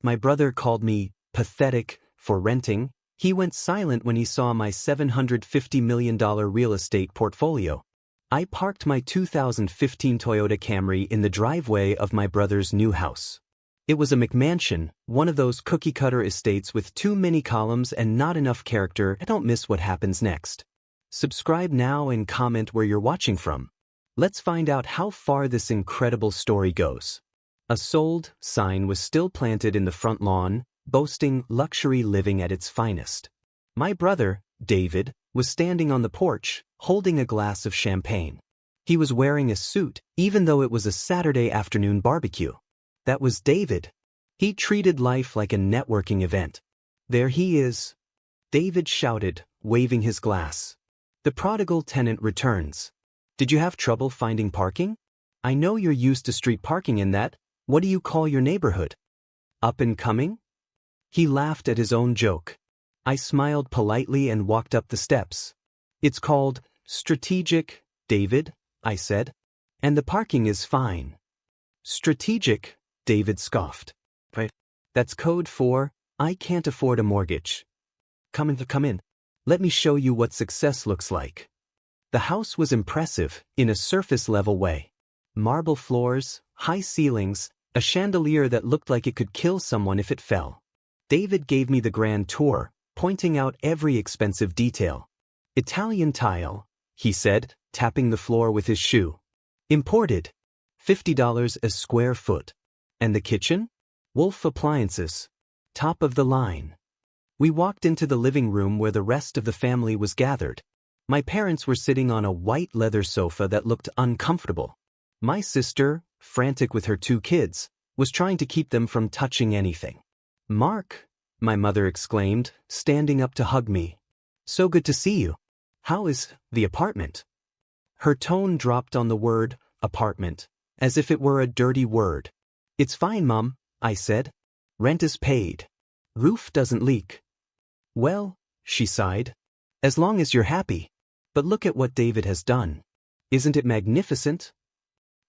My brother called me pathetic for renting. He went silent when he saw my $750 million real estate portfolio. I parked my 2015 Toyota Camry in the driveway of my brother's new house. It was a McMansion, one of those cookie-cutter estates with too many columns and not enough character. Don't miss what happens next. Subscribe now and comment where you're watching from. Let's find out how far this incredible story goes. A sold sign was still planted in the front lawn, boasting luxury living at its finest. My brother, David, was standing on the porch, holding a glass of champagne. He was wearing a suit, even though it was a Saturday afternoon barbecue. That was David. He treated life like a networking event. There he is, David shouted, waving his glass. The prodigal tenant returns. Did you have trouble finding parking? I know you're used to street parking in that. What do you call your neighborhood? Up and coming? He laughed at his own joke. I smiled politely and walked up the steps. It's called strategic, David, I said. And the parking is fine. Strategic, David scoffed. Right. That's code for, I can't afford a mortgage. Come in. Let me show you what success looks like. The house was impressive, in a surface-level way. Marble floors, high ceilings, a chandelier that looked like it could kill someone if it fell. David gave me the grand tour, pointing out every expensive detail. Italian tile, he said, tapping the floor with his shoe. Imported. $50 a square foot. And the kitchen? Wolf appliances. Top of the line. We walked into the living room where the rest of the family was gathered. My parents were sitting on a white leather sofa that looked uncomfortable. My sister, frantic with her 2 kids, was trying to keep them from touching anything. Mark, my mother exclaimed, standing up to hug me. So good to see you. How is the apartment? Her tone dropped on the word, apartment, as if it were a dirty word. It's fine, Mom, I said. Rent is paid. Roof doesn't leak. Well, she sighed. As long as you're happy. But look at what David has done. Isn't it magnificent?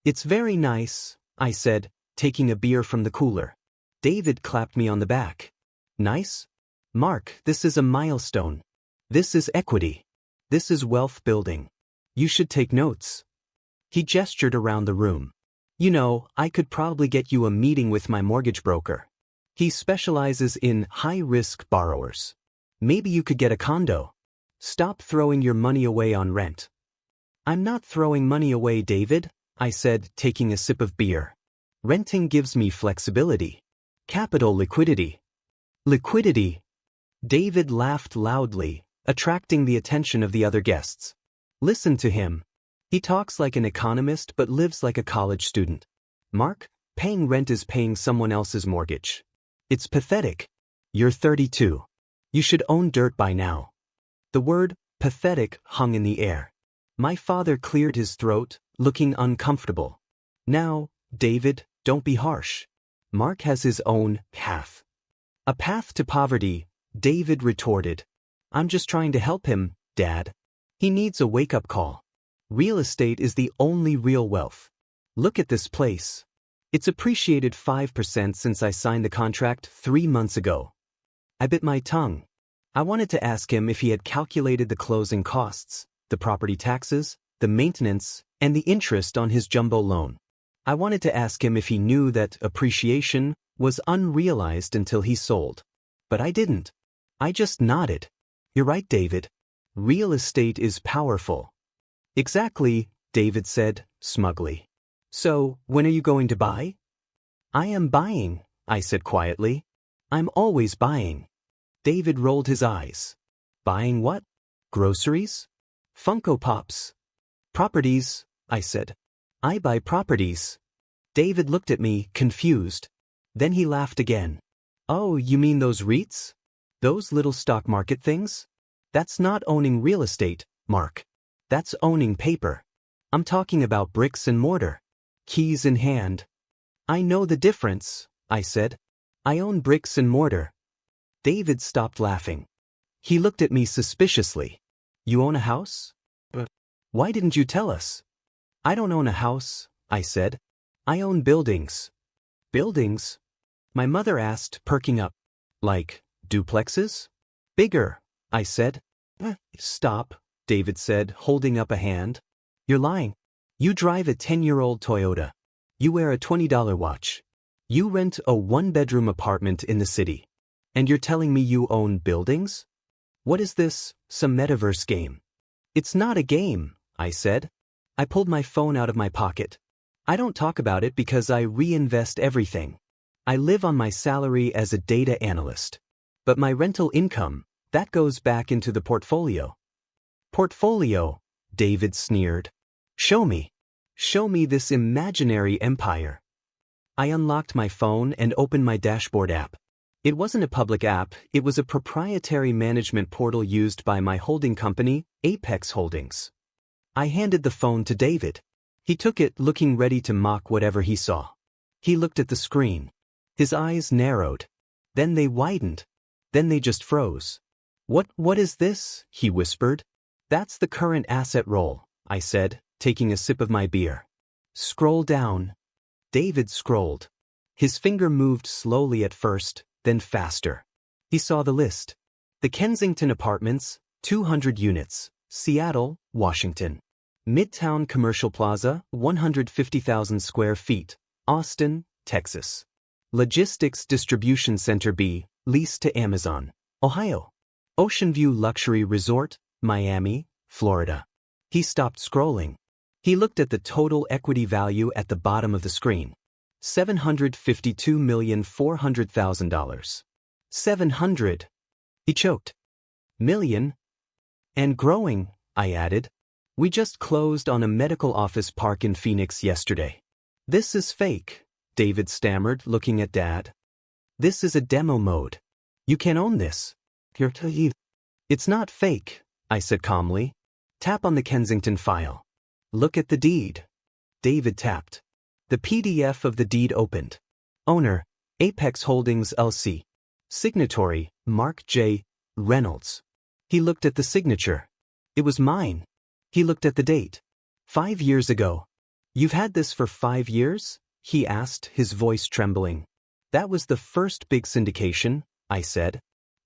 It's very nice, I said, taking a beer from the cooler. David clapped me on the back. Nice? Mark, this is a milestone. This is equity. This is wealth building. You should take notes. He gestured around the room. You know, I could probably get you a meeting with my mortgage broker. He specializes in high-risk borrowers. Maybe you could get a condo. Stop throwing your money away on rent. I'm not throwing money away, David, I said, taking a sip of beer. Renting gives me flexibility. Capital liquidity. Liquidity. David laughed loudly, attracting the attention of the other guests. Listen to him. He talks like an economist but lives like a college student. Mark, paying rent is paying someone else's mortgage. It's pathetic. You're 32. You should own dirt by now. The word pathetic hung in the air. My father cleared his throat, looking uncomfortable. Now, David, don't be harsh. Mark has his own path. A path to poverty, David retorted. I'm just trying to help him, Dad. He needs a wake-up call. Real estate is the only real wealth. Look at this place. It's appreciated 5% since I signed the contract 3 months ago. I bit my tongue. I wanted to ask him if he had calculated the closing costs, the property taxes, the maintenance, and the interest on his jumbo loan. I wanted to ask him if he knew that appreciation was unrealized until he sold. But I didn't. I just nodded. You're right, David. Real estate is powerful. Exactly, David said, smugly. So, when are you going to buy? I am buying, I said quietly. I'm always buying. David rolled his eyes. Buying what? Groceries? Funko Pops. Properties, I said. I buy properties. David looked at me, confused. Then he laughed again. Oh, you mean those REITs? Those little stock market things? That's not owning real estate, Mark. That's owning paper. I'm talking about bricks and mortar. Keys in hand. I know the difference, I said. I own bricks and mortar. David stopped laughing. He looked at me suspiciously. You own a house? But why didn't you tell us? I don't own a house, I said. I own buildings. Buildings? My mother asked, perking up. Like, duplexes? Bigger, I said. Stop, David said, holding up a hand. You're lying. You drive a 10-year-old Toyota. You wear a $20 watch. You rent a one-bedroom apartment in the city. And you're telling me you own buildings? What is this, some metaverse game? It's not a game, I said. I pulled my phone out of my pocket. I don't talk about it because I reinvest everything. I live on my salary as a data analyst. But my rental income, that goes back into the portfolio. Portfolio, David sneered. Show me. Show me this imaginary empire. I unlocked my phone and opened my dashboard app. It wasn't a public app, it was a proprietary management portal used by my holding company, Apex Holdings. I handed the phone to David. He took it, looking ready to mock whatever he saw. He looked at the screen. His eyes narrowed. Then they widened. Then they just froze. What is this? He whispered. That's the current asset roll, I said, taking a sip of my beer. Scroll down. David scrolled. His finger moved slowly at first, then faster. He saw the list. The Kensington Apartments, 200 units, Seattle, Washington. Midtown Commercial Plaza, 150,000 square feet, Austin, Texas. Logistics Distribution Center B, leased to Amazon, Ohio. Ocean View Luxury Resort, Miami, Florida. He stopped scrolling. He looked at the total equity value at the bottom of the screen. $752,400,000. 700. He choked. Million. And growing, I added. We just closed on a medical office park in Phoenix yesterday. This is fake, David stammered, looking at Dad. This is a demo mode. You can own this. It's not fake, I said calmly. Tap on the Kensington file. Look at the deed. David tapped. The PDF of the deed opened. Owner, Apex Holdings LC. Signatory, Mark J. Reynolds. He looked at the signature. It was mine. He looked at the date. 5 years ago. You've had this for 5 years? He asked, his voice trembling. That was the first big syndication, I said.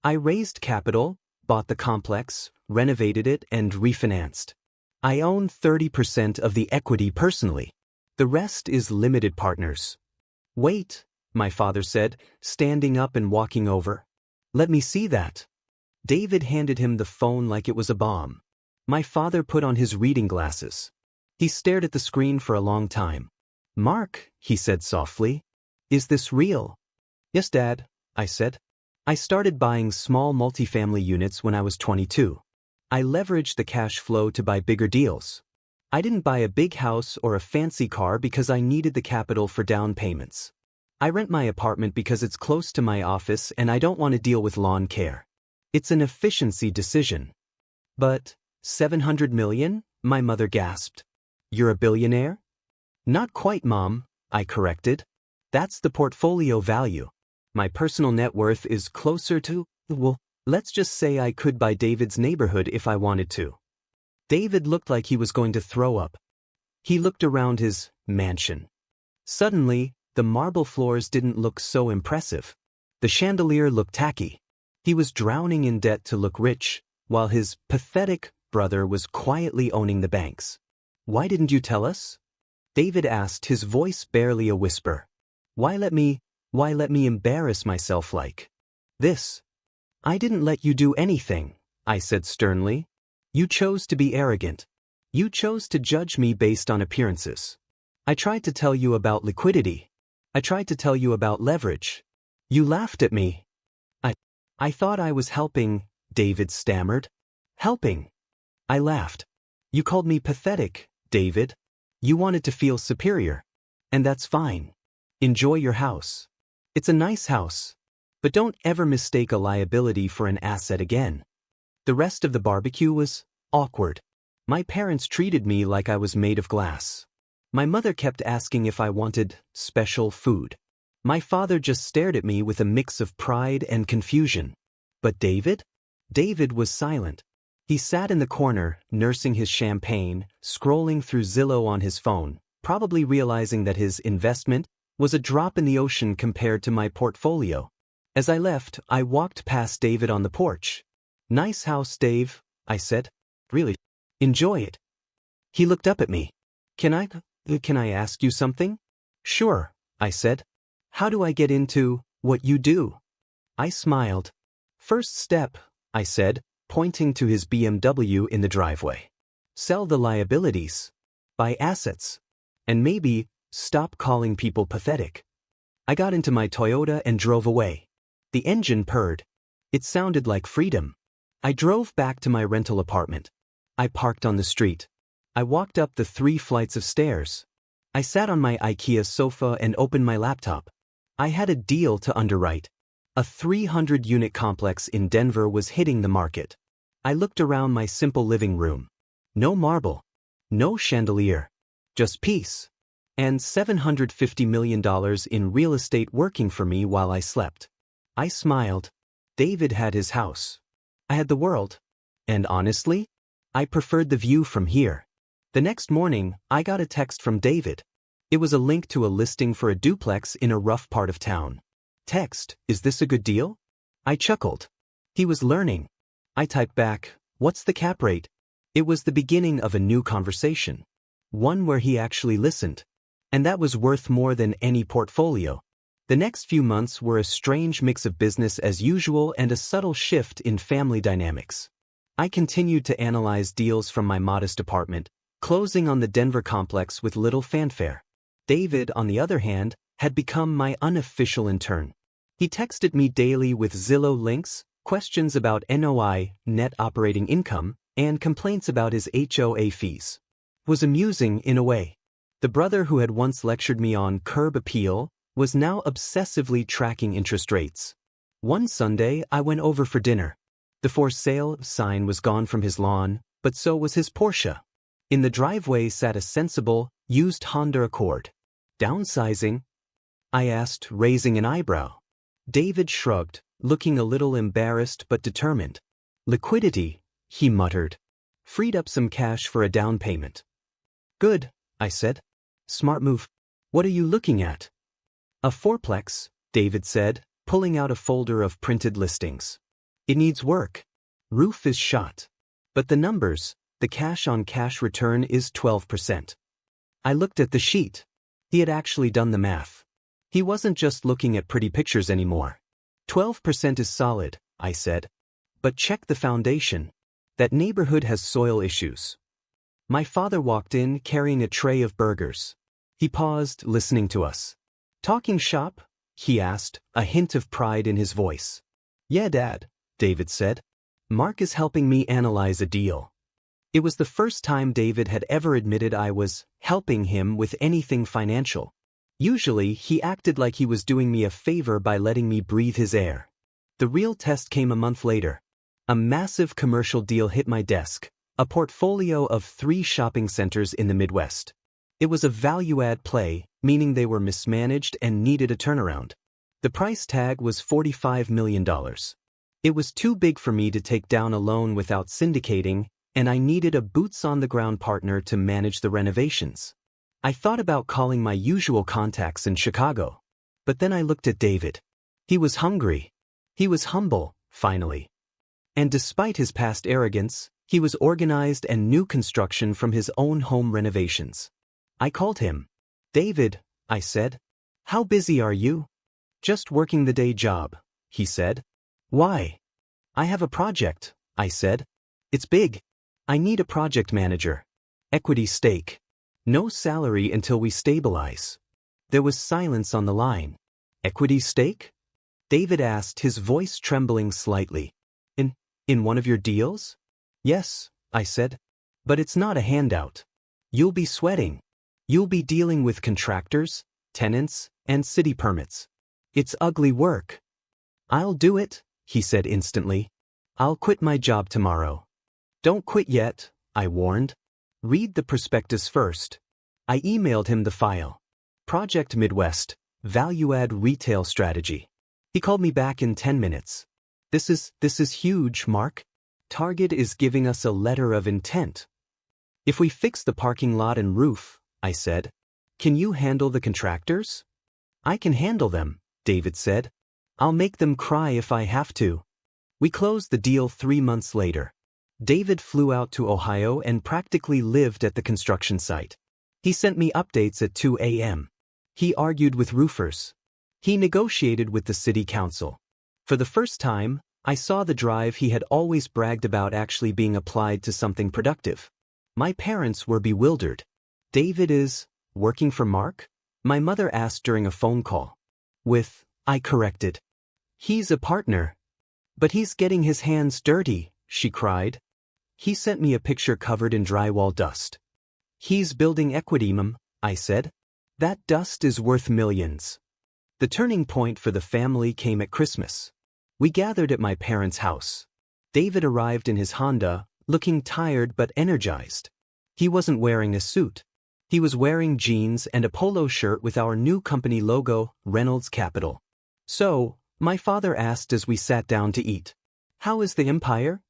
I raised capital, bought the complex, renovated it, and refinanced. I own 30% of the equity personally. The rest is limited partners. Wait, my father said, standing up and walking over. Let me see that. David handed him the phone like it was a bomb. My father put on his reading glasses. He stared at the screen for a long time. Mark, he said softly, is this real? Yes, Dad, I said. I started buying small multifamily units when I was 22. I leveraged the cash flow to buy bigger deals. I didn't buy a big house or a fancy car because I needed the capital for down payments. I rent my apartment because it's close to my office and I don't want to deal with lawn care. It's an efficiency decision. But, 700 million? My mother gasped. You're a billionaire? Not quite, Mom, I corrected. That's the portfolio value. My personal net worth is closer to, well, let's just say I could buy David's neighborhood if I wanted to. David looked like he was going to throw up. He looked around his mansion. Suddenly, the marble floors didn't look so impressive. The chandelier looked tacky. He was drowning in debt to look rich, while his pathetic brother was quietly owning the banks. Why didn't you tell us? David asked, his voice barely a whisper. Why let me embarrass myself like this? I didn't let you do anything, I said sternly. You chose to be arrogant. You chose to judge me based on appearances. I tried to tell you about liquidity. I tried to tell you about leverage. You laughed at me. I thought I was helping, David stammered. Helping. I laughed. You called me pathetic, David. You wanted to feel superior. And that's fine. Enjoy your house. It's a nice house. But don't ever mistake a liability for an asset again. The rest of the barbecue was awkward. My parents treated me like I was made of glass. My mother kept asking if I wanted special food. My father just stared at me with a mix of pride and confusion. But David? David was silent. He sat in the corner, nursing his champagne, scrolling through Zillow on his phone, probably realizing that his investment was a drop in the ocean compared to my portfolio. As I left, I walked past David on the porch. "Nice house, Dave," I said. "Really? Enjoy it." He looked up at me. Can I ask you something?" "Sure," I said. "How do I get into what you do?" I smiled. "First step," I said, pointing to his BMW in the driveway. "Sell the liabilities. Buy assets. And maybe stop calling people pathetic." I got into my Toyota and drove away. The engine purred. It sounded like freedom. I drove back to my rental apartment. I parked on the street. I walked up the 3 flights of stairs. I sat on my IKEA sofa and opened my laptop. I had a deal to underwrite. A 300-unit complex in Denver was hitting the market. I looked around my simple living room. No marble. No chandelier. Just peace. And $750 million in real estate working for me while I slept. I smiled. David had his house. I had the world. And honestly, I preferred the view from here. The next morning, I got a text from David. It was a link to a listing for a duplex in a rough part of town. Text, "Is this a good deal?" I chuckled. He was learning. I typed back, "What's the cap rate?" It was the beginning of a new conversation. One where he actually listened. And that was worth more than any portfolio. The next few months were a strange mix of business as usual and a subtle shift in family dynamics. I continued to analyze deals from my modest apartment, closing on the Denver complex with little fanfare. David, on the other hand, had become my unofficial intern. He texted me daily with Zillow links, questions about NOI, net operating income, and complaints about his HOA fees. It was amusing in a way. The brother who had once lectured me on curb appeal was now obsessively tracking interest rates. One Sunday, I went over for dinner. The for sale sign was gone from his lawn, but so was his Porsche. In the driveway sat a sensible, used Honda Accord. "Downsizing?" I asked, raising an eyebrow. David shrugged, looking a little embarrassed but determined. "Liquidity," he muttered. "Freed up some cash for a down payment." "Good," I said. "Smart move. What are you looking at?" "A fourplex," David said, pulling out a folder of printed listings. "It needs work. Roof is shot. But the numbers, the cash-on-cash return is 12%. I looked at the sheet. He had actually done the math. He wasn't just looking at pretty pictures anymore. 12% is solid, I said. But check the foundation. That neighborhood has soil issues. My father walked in carrying a tray of burgers. He paused, listening to us. "Talking shop?" he asked, a hint of pride in his voice. "Yeah, Dad," David said. "Mark is helping me analyze a deal." It was the first time David had ever admitted I was helping him with anything financial. Usually, he acted like he was doing me a favor by letting me breathe his air. The real test came a month later. A massive commercial deal hit my desk, a portfolio of 3 shopping centers in the Midwest. It was a value-add play, meaning they were mismanaged and needed a turnaround. The price tag was $45 million. It was too big for me to take down alone without syndicating, and I needed a boots-on-the-ground partner to manage the renovations. I thought about calling my usual contacts in Chicago. But then I looked at David. He was hungry. He was humble, finally. And despite his past arrogance, he was organized and knew construction from his own home renovations. I called him. "David," I said, "how busy are you?" "Just working the day job," he said. "Why?" "I have a project," I said. "It's big. I need a project manager. Equity stake. No salary until we stabilize." There was silence on the line. "Equity stake?" David asked, his voice trembling slightly. In one of your deals?" "Yes," I said. "But it's not a handout. You'll be sweating. You'll be dealing with contractors, tenants, and city permits. It's ugly work." "I'll do it," he said instantly. "I'll quit my job tomorrow." "Don't quit yet," I warned. "Read the prospectus first." I emailed him the file. Project Midwest, Value-Add Retail Strategy. He called me back in 10 minutes. This is huge, Mark. Target is giving us a letter of intent." "If we fix the parking lot and roof," I said, "can you handle the contractors?" I can handle them, David said. I'll make them cry if I have to. We closed the deal 3 months later. David flew out to Ohio and practically lived at the construction site. He sent me updates at 2 a.m. He argued with roofers. He negotiated with the city council. For the first time, I saw the drive he had always bragged about actually being applied to something productive. My parents were bewildered. David is working for Mark? My mother asked during a phone call. I corrected. He's a partner. But he's getting his hands dirty, she cried. He sent me a picture covered in drywall dust. He's building equity, Mom, I said. That dust is worth millions. The turning point for the family came at Christmas. We gathered at my parents' house. David arrived in his Honda, looking tired but energized. He wasn't wearing a suit. He was wearing jeans and a polo shirt with our new company logo, Reynolds Capital. So, my father asked as we sat down to eat, "How is the empire?"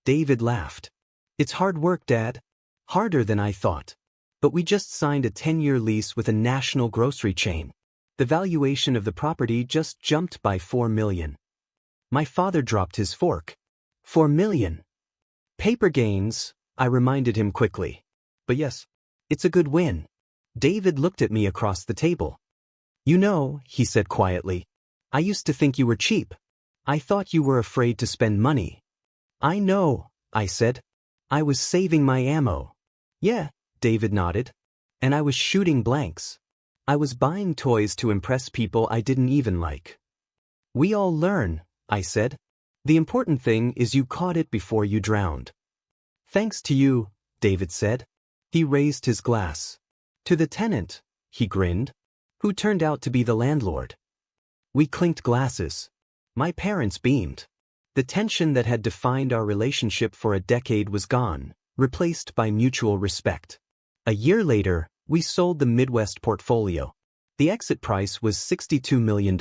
David laughed. "It's hard work, Dad. Harder than I thought. But we just signed a 10-year lease with a national grocery chain. The valuation of the property just jumped by $4 million. My father dropped his fork. $4 million. Paper gains, I reminded him quickly. But yes, it's a good win. David looked at me across the table. You know, he said quietly, I used to think you were cheap. I thought you were afraid to spend money. I know, I said. I was saving my ammo. Yeah, David nodded. And I was shooting blanks. I was buying toys to impress people I didn't even like. We all learn, I said. The important thing is you caught it before you drowned. Thanks to you, David said. He raised his glass. To the tenant, he grinned, who turned out to be the landlord. We clinked glasses. My parents beamed. The tension that had defined our relationship for a decade was gone, replaced by mutual respect. A year later, we sold the Midwest portfolio. The exit price was $62 million.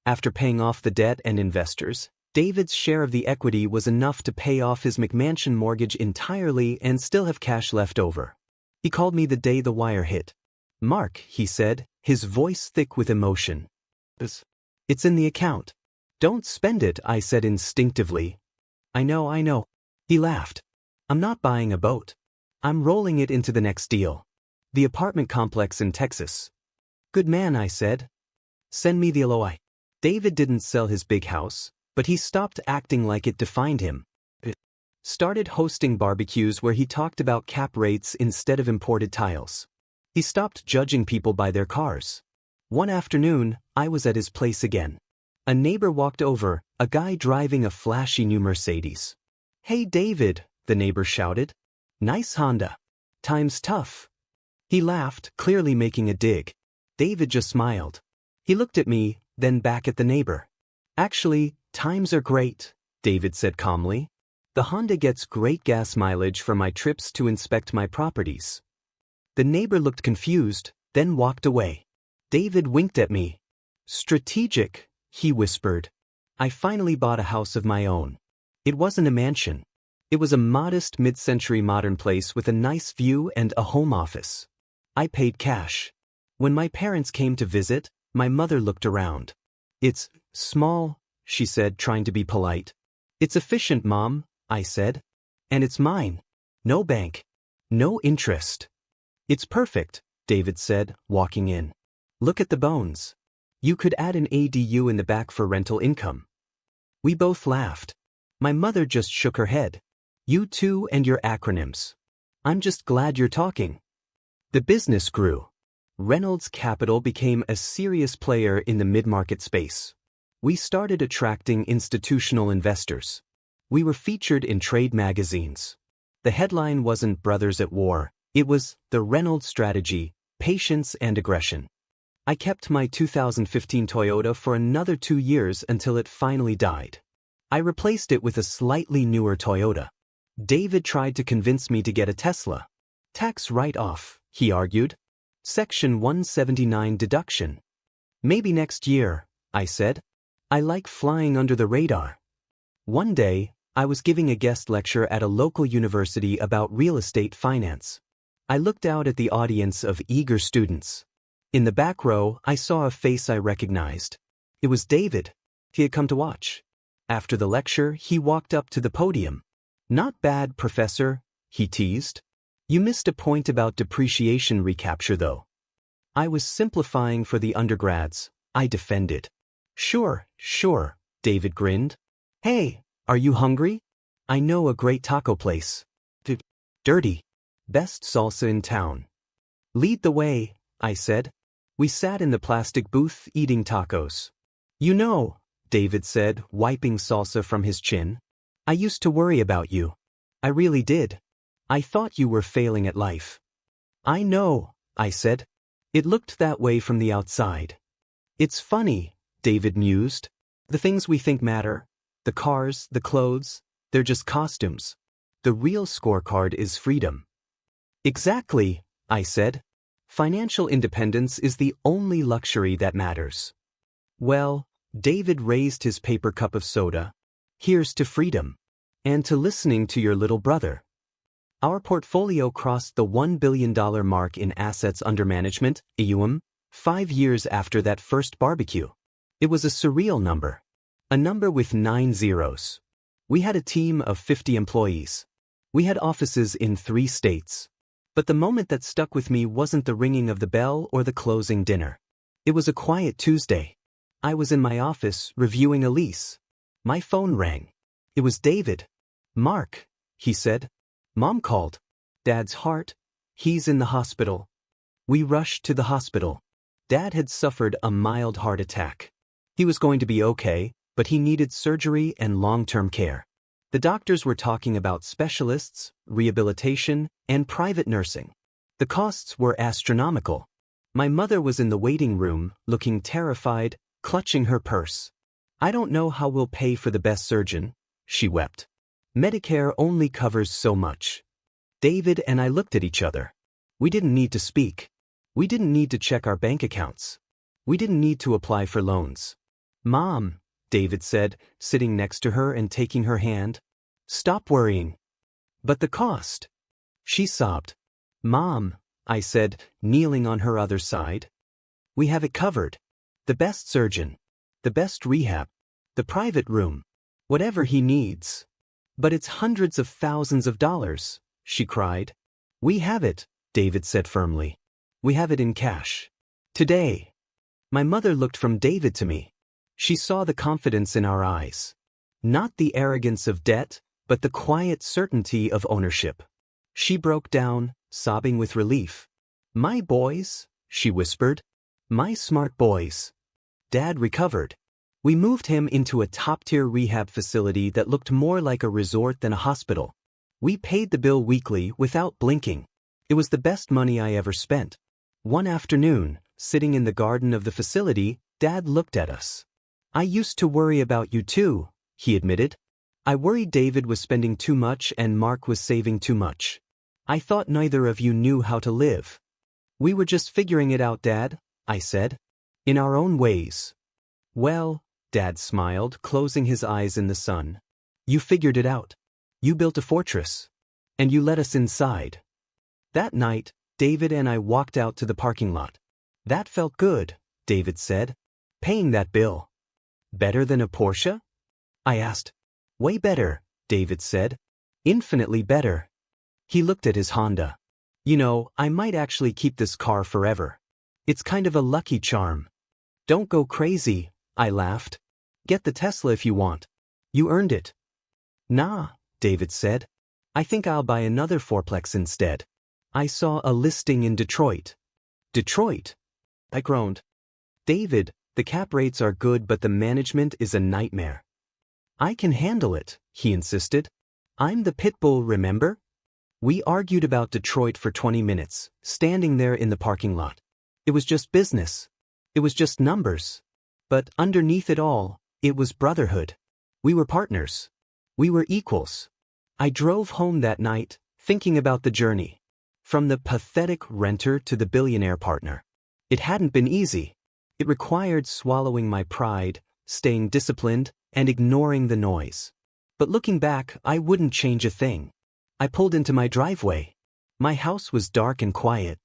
After paying off the debt and investors, David's share of the equity was enough to pay off his McMansion mortgage entirely and still have cash left over. He called me the day the wire hit. Mark, he said, his voice thick with emotion. It's in the account. Don't spend it, I said instinctively. I know. He laughed. I'm not buying a boat. I'm rolling it into the next deal. The apartment complex in Texas. Good man, I said. Send me the LOI. David didn't sell his big house, but he stopped acting like it defined him. Started hosting barbecues where he talked about cap rates instead of imported tiles. He stopped judging people by their cars. One afternoon, I was at his place again. A neighbor walked over, a guy driving a flashy new Mercedes. Hey David, the neighbor shouted. Nice Honda. Time's tough. He laughed, clearly making a dig. David just smiled. He looked at me, then back at the neighbor. Actually, times are great, David said calmly. The Honda gets great gas mileage for my trips to inspect my properties. The neighbor looked confused, then walked away. David winked at me. Strategic, he whispered. I finally bought a house of my own. It wasn't a mansion. It was a modest mid-century modern place with a nice view and a home office. I paid cash. When my parents came to visit, my mother looked around. It's small, she said, trying to be polite. It's efficient, Mom, I said. And it's mine. No bank. No interest. It's perfect, David said, walking in. Look at the bones. You could add an ADU in the back for rental income. We both laughed. My mother just shook her head. You two and your acronyms. I'm just glad you're talking. The business grew. Reynolds Capital became a serious player in the mid-market space. We started attracting institutional investors. We were featured in trade magazines. The headline wasn't Brothers at War, it was The Reynolds Strategy, Patience and Aggression. I kept my 2015 Toyota for another 2 years until it finally died. I replaced it with a slightly newer Toyota. David tried to convince me to get a Tesla. Tax write-off, he argued. Section 179 deduction. Maybe next year, I said. I like flying under the radar. One day, I was giving a guest lecture at a local university about real estate finance. I looked out at the audience of eager students. In the back row, I saw a face I recognized. It was David. He had come to watch. After the lecture, he walked up to the podium. "Not bad, Professor," he teased. "You missed a point about depreciation recapture, though." I was simplifying for the undergrads, I defended. Sure, David grinned. "Hey, are you hungry? I know a great taco place. Dirty. Best salsa in town." "Lead the way," I said. We sat in the plastic booth eating tacos. "You know," David said, wiping salsa from his chin, "I used to worry about you. I really did. I thought you were failing at life." "I know," I said. "It looked that way from the outside." "It's funny," David mused. "The things we think matter, the cars, the clothes, they're just costumes. The real scorecard is freedom." "Exactly," I said. "Financial independence is the only luxury that matters." "Well," David raised his paper cup of soda, "here's to freedom. And to listening to your little brother." Our portfolio crossed the $1 billion mark in assets under management, AUM, 5 years after that first barbecue. It was a surreal number. A number with 9 zeros. We had a team of 50 employees. We had offices in 3 states. But the moment that stuck with me wasn't the ringing of the bell or the closing dinner. It was a quiet Tuesday. I was in my office reviewing a lease. My phone rang. It was David. "Mark," he said. "Mom called. Dad's heart. He's in the hospital." We rushed to the hospital. Dad had suffered a mild heart attack. He was going to be okay, but he needed surgery and long-term care. The doctors were talking about specialists, rehabilitation, and private nursing. The costs were astronomical. My mother was in the waiting room, looking terrified, clutching her purse. "I don't know how we'll pay for the best surgeon," she wept. "Medicare only covers so much." David and I looked at each other. We didn't need to speak. We didn't need to check our bank accounts. We didn't need to apply for loans. "Mom," David said, sitting next to her and taking her hand, "stop worrying." "But the cost." She sobbed. "Mom," I said, kneeling on her other side, "we have it covered. The best surgeon. The best rehab. The private room. Whatever he needs." "But it's hundreds of thousands of dollars," she cried. "We have it," David said firmly. "We have it in cash. Today." My mother looked from David to me. She saw the confidence in our eyes. Not the arrogance of debt, but the quiet certainty of ownership. She broke down, sobbing with relief. "My boys," she whispered. "My smart boys." Dad recovered. We moved him into a top-tier rehab facility that looked more like a resort than a hospital. We paid the bill weekly without blinking. It was the best money I ever spent. One afternoon, sitting in the garden of the facility, Dad looked at us. "I used to worry about you too," he admitted. "I worried David was spending too much and Mark was saving too much. I thought neither of you knew how to live." "We were just figuring it out, Dad," I said. "In our own ways." "Well," Dad smiled, closing his eyes in the sun. "You figured it out. You built a fortress. And you let us inside." That night, David and I walked out to the parking lot. "That felt good," David said. "Paying that bill." "Better than a Porsche?" I asked. "Way better," David said. "Infinitely better." He looked at his Honda. "You know, I might actually keep this car forever. It's kind of a lucky charm." "Don't go crazy," I laughed. "Get the Tesla if you want. You earned it." "Nah," David said. "I think I'll buy another fourplex instead. I saw a listing in Detroit." "Detroit?" I groaned. "David, the cap rates are good but the management is a nightmare." "I can handle it," he insisted. "I'm the pit bull, remember?" We argued about Detroit for 20 minutes, standing there in the parking lot. It was just business. It was just numbers. But underneath it all, it was brotherhood. We were partners. We were equals. I drove home that night, thinking about the journey. From the pathetic renter to the billionaire partner. It hadn't been easy. It required swallowing my pride, staying disciplined, and ignoring the noise. But looking back, I wouldn't change a thing. I pulled into my driveway. My house was dark and quiet.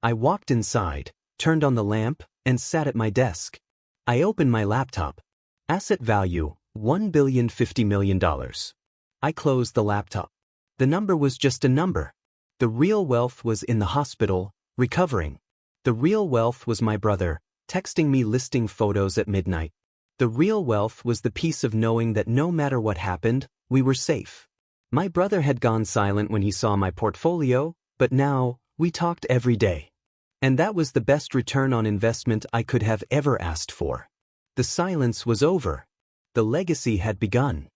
I walked inside. turned on the lamp, and sat at my desk. I opened my laptop. Asset value, $1,050,000,000. I closed the laptop. The number was just a number. The real wealth was in the hospital, recovering. The real wealth was my brother, texting me listing photos at midnight. The real wealth was the peace of knowing that no matter what happened, we were safe. My brother had gone silent when he saw my portfolio, but now, we talked every day. And that was the best return on investment I could have ever asked for. The silence was over. The legacy had begun.